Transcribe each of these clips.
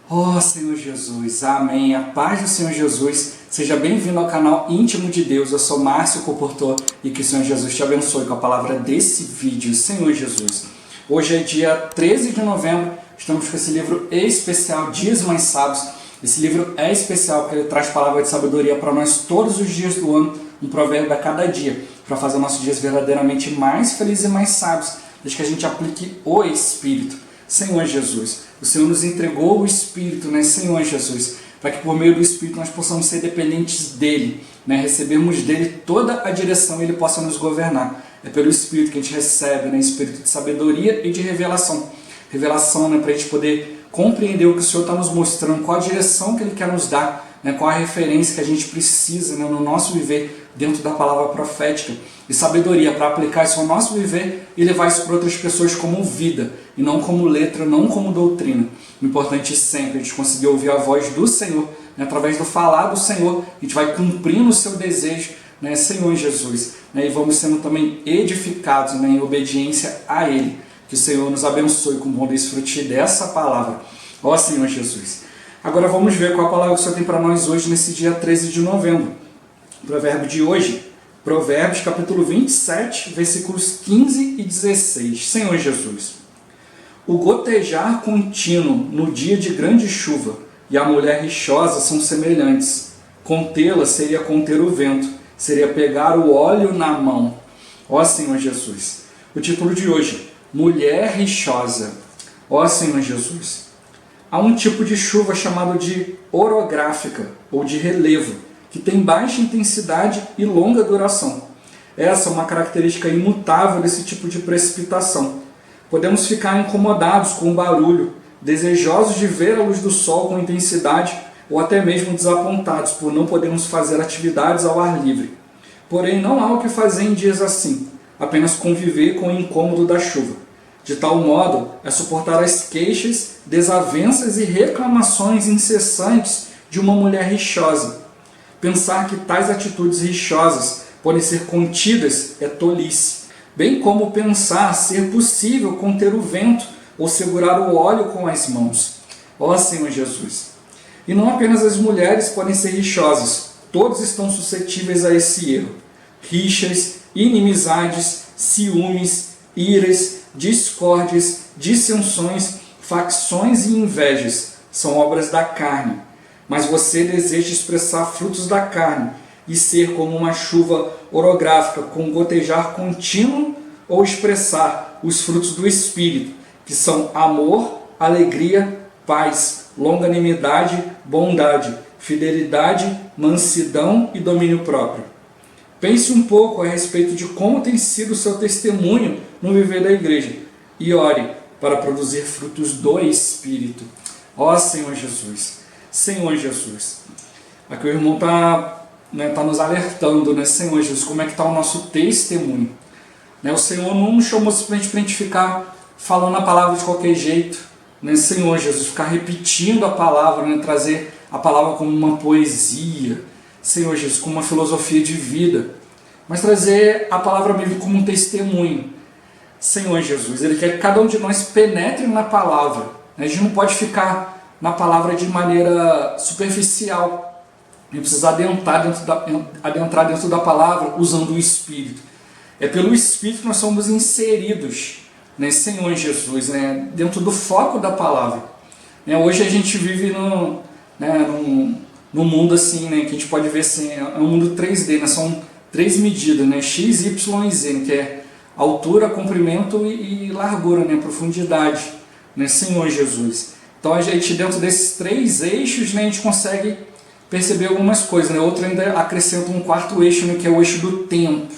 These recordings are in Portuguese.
Oh, Senhor Jesus, amém. A paz do Senhor Jesus. Seja bem-vindo ao canal Íntimo de Deus. Eu sou Márcio Comportor e que o Senhor Jesus te abençoe com a palavra desse vídeo. Senhor Jesus, hoje é dia 13 de novembro, estamos com esse livro especial, Dias Mais Sábios. Esse livro é especial porque ele traz palavra de sabedoria para nós todos os dias do ano, um provérbio a cada dia, para fazer nossos dias verdadeiramente mais felizes e mais sábios, desde que a gente aplique o Espírito. Senhor Jesus, o Senhor nos entregou o Espírito, né, Senhor Jesus, para que por meio do Espírito nós possamos ser dependentes dEle, né, recebermos dEle toda a direção e Ele possa nos governar. É pelo Espírito que a gente recebe, né, Espírito de sabedoria e de revelação. Revelação, né, para a gente poder compreender o que o Senhor está nos mostrando, qual a direção que Ele quer nos dar, né, qual a referência que a gente precisa, né, no nosso viver dentro da palavra profética. E sabedoria para aplicar isso ao nosso viver e levar isso para outras pessoas como vida, e não como letra, não como doutrina. O importante é sempre a gente conseguir ouvir a voz do Senhor, né, através do falar do Senhor, a gente vai cumprindo o seu desejo, né, Senhor Jesus, né, e vamos sendo também edificados, né, em obediência a Ele. Que o Senhor nos abençoe com o bom desfrute dessa palavra. Ó Senhor Jesus. Agora vamos ver qual a palavra que o Senhor tem para nós hoje, nesse dia 13 de novembro. O provérbio de hoje, Provérbios capítulo 27, versículos 15 e 16. Senhor Jesus. O gotejar contínuo no dia de grande chuva e a mulher rixosa são semelhantes. Contê-la seria conter o vento, seria pegar o óleo na mão. Ó Senhor Jesus. O título de hoje, Mulher rixosa. Ó Senhor Jesus. Há um tipo de chuva chamado de orográfica ou de relevo, que tem baixa intensidade e longa duração. Essa é uma característica imutável desse tipo de precipitação. Podemos ficar incomodados com o barulho, desejosos de ver a luz do sol com intensidade ou até mesmo desapontados por não podermos fazer atividades ao ar livre. Porém, não há o que fazer em dias assim, apenas conviver com o incômodo da chuva. De tal modo, é suportar as queixas, desavenças e reclamações incessantes de uma mulher rixosa. Pensar que tais atitudes rixosas podem ser contidas é tolice, bem como pensar ser possível conter o vento ou segurar o óleo com as mãos. Ó Senhor Jesus! E não apenas as mulheres podem ser rixosas, todos estão suscetíveis a esse erro. Rixas, inimizades, ciúmes, iras, discórdias, dissensões, facções e invejas são obras da carne. Mas você deseja expressar frutos da carne e ser como uma chuva orográfica com gotejar contínuo, ou expressar os frutos do Espírito, que são amor, alegria, paz, longanimidade, bondade, fidelidade, mansidão e domínio próprio. Pense um pouco a respeito de como tem sido o seu testemunho no viver da igreja e ore para produzir frutos do Espírito. Ó Senhor Jesus! Senhor Jesus. Aqui o irmão está nos alertando, né? Senhor Jesus, como é que está o nosso testemunho? Né? O Senhor não nos chamou simplesmente para a gente ficar falando a palavra de qualquer jeito, né? Senhor Jesus, ficar repetindo a palavra, né? Trazer a palavra como uma poesia, Senhor Jesus, como uma filosofia de vida, mas trazer a palavra mesmo como um testemunho. Senhor Jesus, Ele quer que cada um de nós penetre na palavra, né? A gente não pode ficar na palavra de maneira superficial. A gente precisa adentrar dentro da palavra usando o Espírito. É pelo Espírito que nós somos inseridos, né, Senhor Jesus, né, dentro do foco da palavra. Né, hoje a gente vive num mundo assim, né, que a gente pode ver assim, é um mundo 3D, né, são 3 medidas, né, X, Y e Z, que é altura, comprimento e largura, né, profundidade, né, Senhor Jesus. Então a gente, dentro desses 3 eixos, né, a gente consegue perceber algumas coisas. Né? Outro ainda acrescenta um 4º eixo, né, que é o eixo do tempo.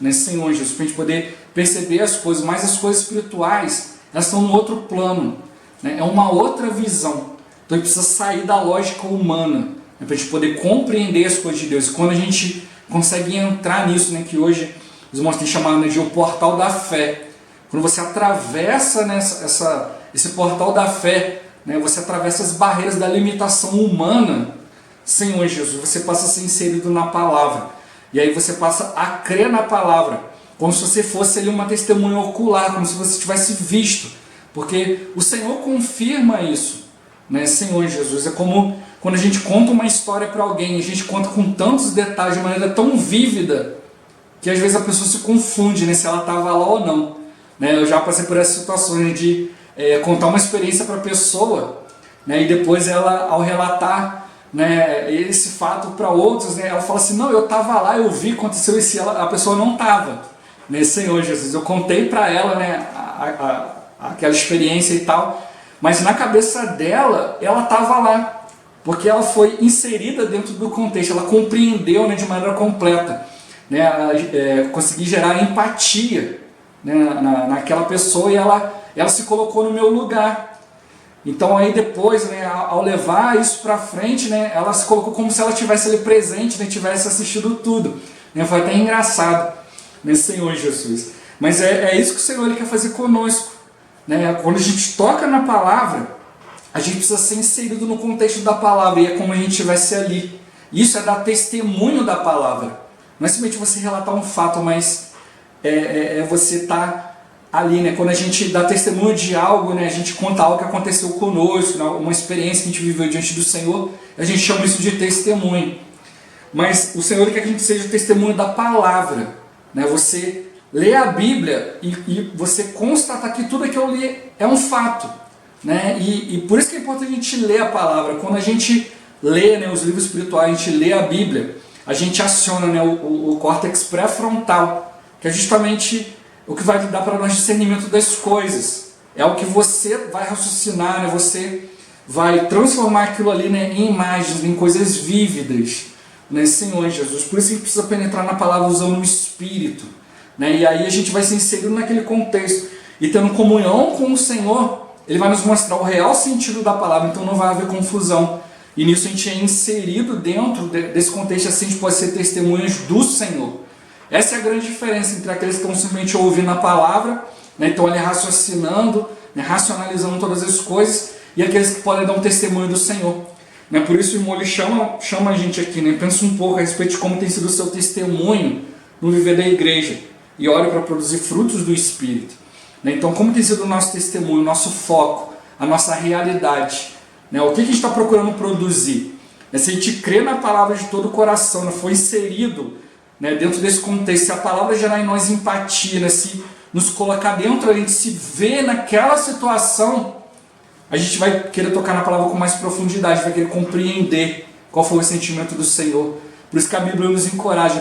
Né, Senhor Jesus, para a gente poder perceber as coisas. Mas as coisas espirituais, elas estão no outro plano. Né? É uma outra visão. Então a gente precisa sair da lógica humana, né, para a gente poder compreender as coisas de Deus. E quando a gente consegue entrar nisso, né, que hoje os irmãos têm chamado, né, de o portal da fé. Quando você atravessa, né, esse portal da fé, você atravessa as barreiras da limitação humana, Senhor Jesus, você passa a ser inserido na palavra, e aí você passa a crer na palavra, como se você fosse ali uma testemunha ocular, como se você tivesse visto, porque o Senhor confirma isso, né? Senhor Jesus, é como quando a gente conta uma história para alguém, a gente conta com tantos detalhes, de maneira tão vívida, que às vezes a pessoa se confunde, né, se ela estava lá ou não. Né? Eu já passei por essas situações de contar uma experiência para a pessoa, né, e depois ela, ao relatar, né, esse fato para outros, né, ela fala assim, não, eu estava lá, eu vi, aconteceu isso, a pessoa não estava. Né, Senhor Jesus, eu contei para ela, né, aquela experiência e tal, mas na cabeça dela, ela estava lá, porque ela foi inserida dentro do contexto, ela compreendeu, né, de maneira completa, né, consegui gerar empatia, né, naquela pessoa, e ela se colocou no meu lugar. Então aí depois, né, ao levar isso para frente, né, ela se colocou como se ela estivesse ali presente, né, tivesse assistido tudo. Né, foi até engraçado, né, Senhor Jesus. Mas é isso que o Senhor ele quer fazer conosco. Né? Quando a gente toca na palavra, a gente precisa ser inserido no contexto da palavra, e é como a gente estivesse ali. Isso é dar testemunho da palavra. Não é simplesmente você relatar um fato, mas você estar ali, né? Quando a gente dá testemunho de algo, né? A gente conta algo que aconteceu conosco, né? Uma experiência que a gente viveu diante do Senhor, a gente chama isso de testemunho. Mas o Senhor quer que a gente seja testemunho da palavra. Né? Você lê a Bíblia e você constatar que tudo que eu li é um fato. Né? E por isso que é importante a gente ler a palavra. Quando a gente lê, né, os livros espirituais, a gente lê a Bíblia, a gente aciona, né, o córtex pré-frontal, que é justamente o que vai dar para nós discernimento das coisas. É o que você vai raciocinar, né, você vai transformar aquilo ali, né, em imagens, em coisas vívidas. Né, Senhor Jesus. Por isso que a gente precisa penetrar na palavra usando o Espírito. Né, e aí a gente vai se inserindo naquele contexto. E tendo comunhão com o Senhor, Ele vai nos mostrar o real sentido da palavra, então não vai haver confusão. E nisso a gente é inserido dentro desse contexto, assim a gente pode ser testemunhas do Senhor. Essa é a grande diferença entre aqueles que estão simplesmente ouvindo a palavra, né, estão ali raciocinando, né, racionalizando todas as coisas, e aqueles que podem dar um testemunho do Senhor. Né, por isso o irmão ele chama a gente aqui, né, pensa um pouco a respeito de como tem sido o seu testemunho no viver da igreja, e ore para produzir frutos do Espírito. Né, então como tem sido o nosso testemunho, o nosso foco, a nossa realidade. Né, o que a gente está procurando produzir? Se a gente crê na palavra de todo o coração, né, foi inserido, né, dentro desse contexto, se a palavra gerar em nós empatia, né, se nos colocar dentro, a gente se vê naquela situação, a gente vai querer tocar na palavra com mais profundidade, vai querer compreender qual foi o sentimento do Senhor. Por isso que a Bíblia nos encoraja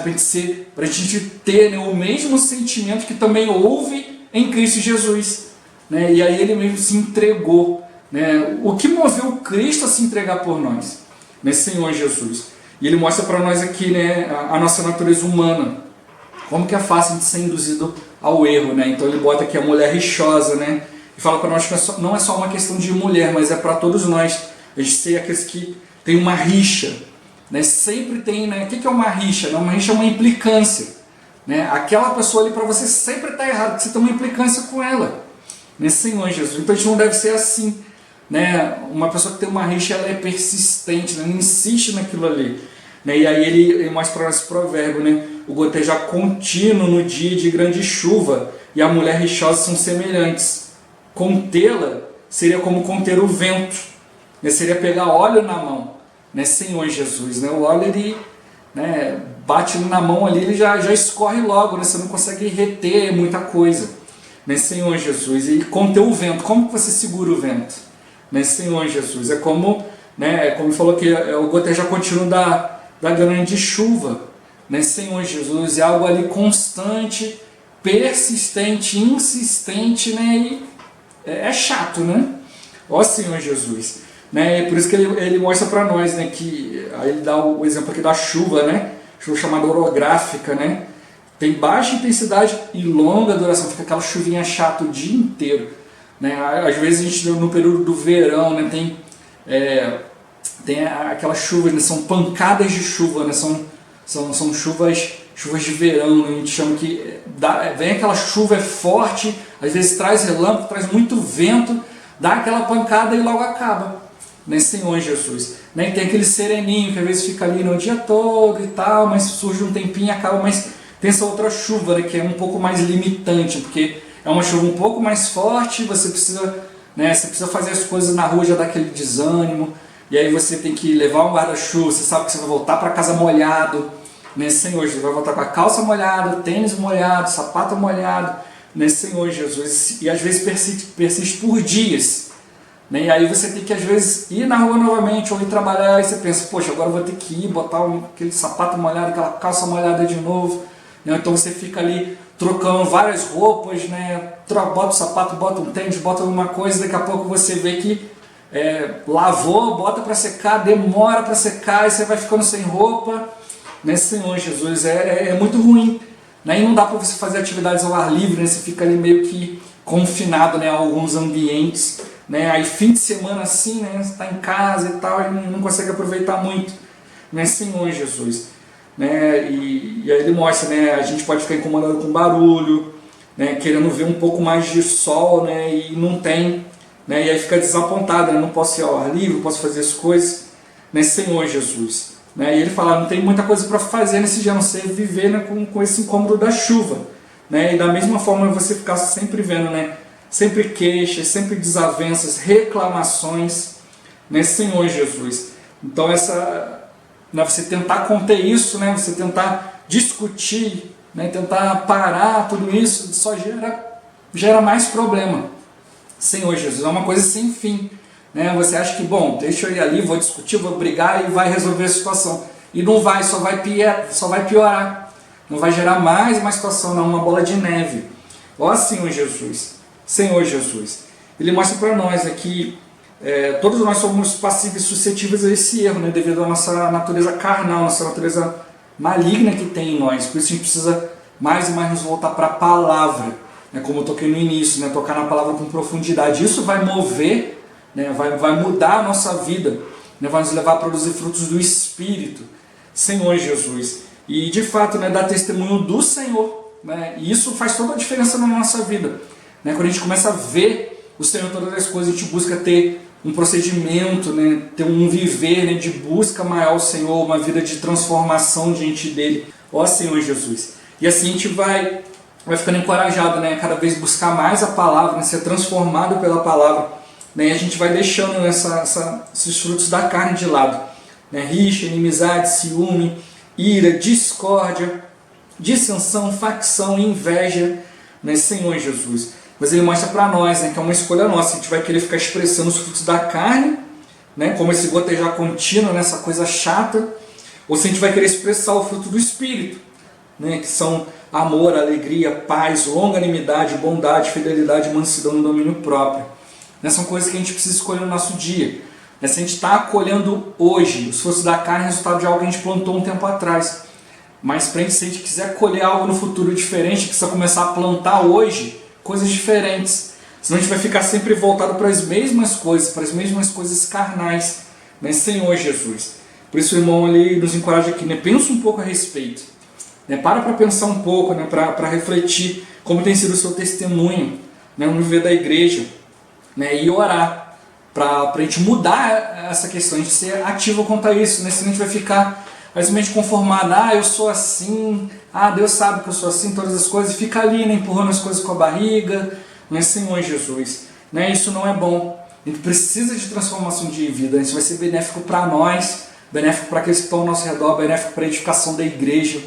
para a gente ter, né, o mesmo sentimento que também houve em Cristo Jesus. Né, e aí ele mesmo se entregou. Né, o que moveu Cristo a se entregar por nós? Né, Senhor Jesus. E ele mostra para nós aqui, né, a nossa natureza humana. Como que é fácil de ser induzido ao erro. Né? Então ele bota aqui a mulher rixosa, né? E fala para nós que não é só uma questão de mulher, mas é para todos nós. A gente ser aqueles que tem uma rixa. Né? Sempre tem, né? O que é uma rixa? Uma rixa é uma implicância. Né? Aquela pessoa ali para você sempre está errado, porque você tem uma implicância com ela. Né? Senhor Jesus. Então a gente não deve ser assim. Né? Uma pessoa que tem uma rixa, ela é persistente, né? Ela insiste naquilo ali. Né? E aí ele mostra para nós esse provérbio, né? O gotejar contínuo no dia de grande chuva e a mulher rixosa são semelhantes. Contê-la seria como conter o vento, né? Seria pegar óleo na mão, né? Senhor Jesus, né? O óleo ele, né, bate na mão ali, ele já escorre logo, né? Você não consegue reter muita coisa, né? Senhor Jesus, e conter o vento, como que você segura o vento? Né? Senhor Jesus, é como, né, como falou que é o gotejar contínuo da grande chuva, né? Senhor Jesus, é algo ali constante, persistente, insistente, né? E é chato, né? Ó Senhor Jesus, né? Por isso que ele mostra para nós, né, que aí ele dá o exemplo aqui da chuva, né? Chuva chamada orográfica, né? Tem baixa intensidade e longa duração, fica aquela chuvinha chata o dia inteiro, né? Às vezes a gente no período do verão, né, tem aquelas chuvas, né, são pancadas de chuva, né? São chuvas de verão, né? A gente chama que vem aquela chuva forte, às vezes traz relâmpago, traz muito vento, dá aquela pancada e logo acaba, né, Senhor Jesus. Né? E tem aquele sereninho que às vezes fica ali no dia todo e tal, mas surge um tempinho e acaba, mas tem essa outra chuva, né, que é um pouco mais limitante, porque é uma chuva um pouco mais forte, você precisa, né? Você precisa fazer as coisas na rua, já dá aquele desânimo, e aí você tem que levar um guarda-chuva, você sabe que você vai voltar para casa molhado, né? Senhor, você vai voltar com a calça molhada, tênis molhado, sapato molhado, né? Senhor Jesus, e às vezes persiste por dias, né? E aí você tem que às vezes ir na rua novamente ou ir trabalhar, e você pensa, poxa, agora eu vou ter que ir, botar aquele sapato molhado, aquela calça molhada de novo, né? Então você fica ali trocando várias roupas, né? Bota o sapato, bota um tênis, bota alguma coisa, daqui a pouco você vê que lavou, bota para secar, demora para secar, e você vai ficando sem roupa, né? Senhor Jesus, é muito ruim, né? E não dá para você fazer atividades ao ar livre, né? Você fica ali meio que confinado, né, a alguns ambientes, né? Aí fim de semana assim, né, você está em casa e tal, e não consegue aproveitar muito, né? Senhor Jesus, né? E aí ele mostra, né, a gente pode ficar incomodado com barulho, né, querendo ver um pouco mais de sol, né, e não tem, né, e aí fica desapontado, né, não posso ir ao ar livre, não posso fazer as coisas, né? Senhor Jesus, né? E ele fala, não tem muita coisa para fazer nesse dia, a não ser viver, né, com esse incômodo da chuva, né? E da mesma forma você ficar sempre vendo, né, sempre queixas, sempre desavenças, reclamações, né? Senhor Jesus, então né, você tentar conter isso, né, você tentar discutir, né, tentar parar tudo isso, só gera mais problema. Senhor Jesus, é uma coisa sem fim, né? Você acha que, bom, deixa eu ir ali, vou discutir, vou brigar e vai resolver a situação, e não vai, só vai piorar, não vai gerar mais uma situação, não, uma bola de neve. Ó Senhor Jesus, Senhor Jesus, ele mostra para nós aqui, todos nós somos passíveis e suscetíveis a esse erro, né, devido à nossa natureza carnal, nossa natureza maligna que tem em nós. Por isso a gente precisa mais e mais nos voltar para a palavra, né, como eu toquei no início, né, tocar na palavra com profundidade. Isso vai mover, né, vai mudar a nossa vida, né, vai nos levar a produzir frutos do Espírito, Senhor Jesus. E de fato, né, dar testemunho do Senhor, né, e isso faz toda a diferença na nossa vida, né, quando a gente começa a ver o Senhor em todas as coisas, a gente busca ter um procedimento, né, ter um viver, né, de busca maior ao Senhor, uma vida de transformação diante dele, ó Senhor Jesus. E assim a gente vai ficando encorajado, né, a cada vez buscar mais a palavra, né, ser transformado pela palavra, né, e a gente vai deixando, né, esses frutos da carne de lado, né, rixa, inimizade, ciúme, ira, discórdia, dissensão, facção, inveja, né, Senhor Jesus. Mas ele mostra para nós, né, que é uma escolha nossa. A gente vai querer ficar expressando os frutos da carne, né, como esse gotejar contínuo, nessa coisa chata, ou se a gente vai querer expressar o fruto do Espírito, né, que são amor, alegria, paz, longanimidade, bondade, fidelidade, mansidão e domínio próprio. Né, são coisas que a gente precisa escolher no nosso dia. Né, se a gente está colhendo hoje os frutos da carne, é resultado de algo que a gente plantou um tempo atrás. Mas se a gente quiser colher algo no futuro diferente, precisa começar a plantar hoje coisas diferentes. Senão a gente vai ficar sempre voltado para as mesmas coisas carnais, né? Senhor Jesus. Por isso o irmão ali nos encoraja aqui, né? Pensa um pouco a respeito, né? Para pensar um pouco, né? Para refletir como tem sido o seu testemunho, né? No viver da igreja, né? E orar para a gente mudar essa questão, a gente ser ativo quanto a isso, né? Senão a gente vai ficar simplesmente conformado, eu sou assim, Deus sabe que eu sou assim, todas as coisas, e fica ali, né, empurrando as coisas com a barriga, né, Senhor Jesus, né, isso não é bom. A gente precisa de transformação de vida, isso vai ser benéfico para nós, benéfico para aqueles que estão ao nosso redor, benéfico para a edificação da igreja,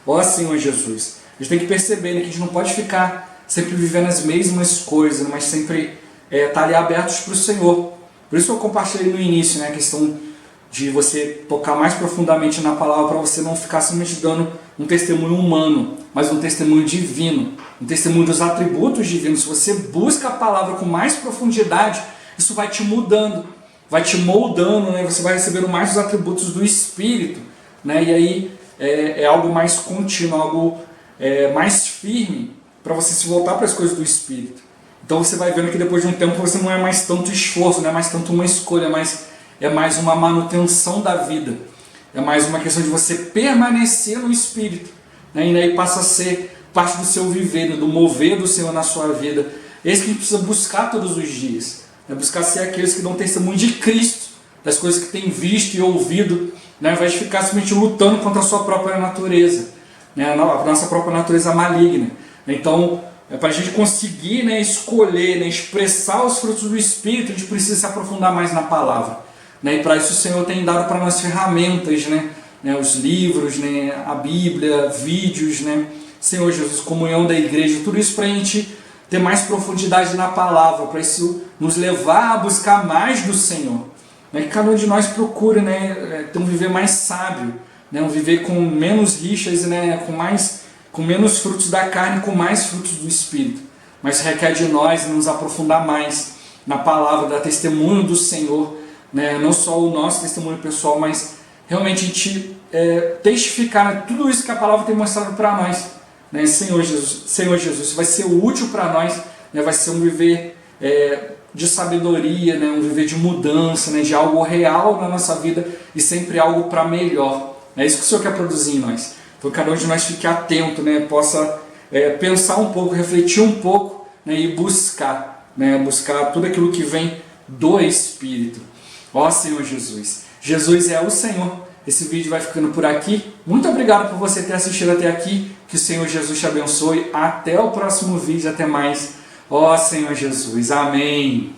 ó Senhor Jesus. A gente tem que perceber, né, que a gente não pode ficar sempre vivendo as mesmas coisas, mas sempre estar ali abertos para o Senhor. Por isso que eu compartilhei no início, né, a questão de você tocar mais profundamente na palavra, para você não ficar simplesmente dando um testemunho humano, mas um testemunho divino, um testemunho dos atributos divinos. Se você busca a palavra com mais profundidade, isso vai te mudando, vai te moldando, né? Você vai recebendo mais os atributos do Espírito, né? E aí é algo mais contínuo, algo mais firme, para você se voltar para as coisas do Espírito. Então você vai vendo que depois de um tempo você não é mais tanto esforço, não é mais tanto uma escolha, mas é mais uma manutenção da vida, é mais uma questão de você permanecer no Espírito, né? E aí passa a ser parte do seu viver, do mover do Senhor na sua vida. É isso que a gente precisa buscar todos os dias, né? Buscar ser aqueles que dão testemunho de Cristo, das coisas que tem visto e ouvido, né? Ao invés de ficar simplesmente lutando contra a sua própria natureza, né? A nossa própria natureza maligna. Então para a gente conseguir, né, escolher, né, expressar os frutos do Espírito, a gente precisa se aprofundar mais na palavra, né? E para isso o Senhor tem dado para nós ferramentas, né? Os livros, né? A Bíblia, vídeos, né? Senhor Jesus, comunhão da igreja, tudo isso para a gente ter mais profundidade na palavra, para isso nos levar a buscar mais do Senhor. Né? Que cada um de nós procure, né, ter um viver mais sábio, né? Um viver com menos rixas, né? Com menos frutos da carne, com mais frutos do Espírito. Mas requer de nós nos aprofundar mais na palavra, dar testemunho do Senhor, né? Não só o nosso testemunho pessoal, mas realmente a gente testificar tudo isso que a palavra tem mostrado para nós. Né? Senhor Jesus, vai ser útil para nós, né? Vai ser um viver de sabedoria, né? Um viver de mudança, né? De algo real na nossa vida e sempre algo para melhor. É isso que o Senhor quer produzir em nós. Então cada um de nós fique atento, né? Possa pensar um pouco, refletir um pouco, né? E buscar, né? Buscar tudo aquilo que vem do Espírito. Ó Senhor Jesus, Jesus é o Senhor. Esse vídeo vai ficando por aqui. Muito obrigado por você ter assistido até aqui. Que o Senhor Jesus te abençoe. Até o próximo vídeo. Até mais. Ó Senhor Jesus. Amém.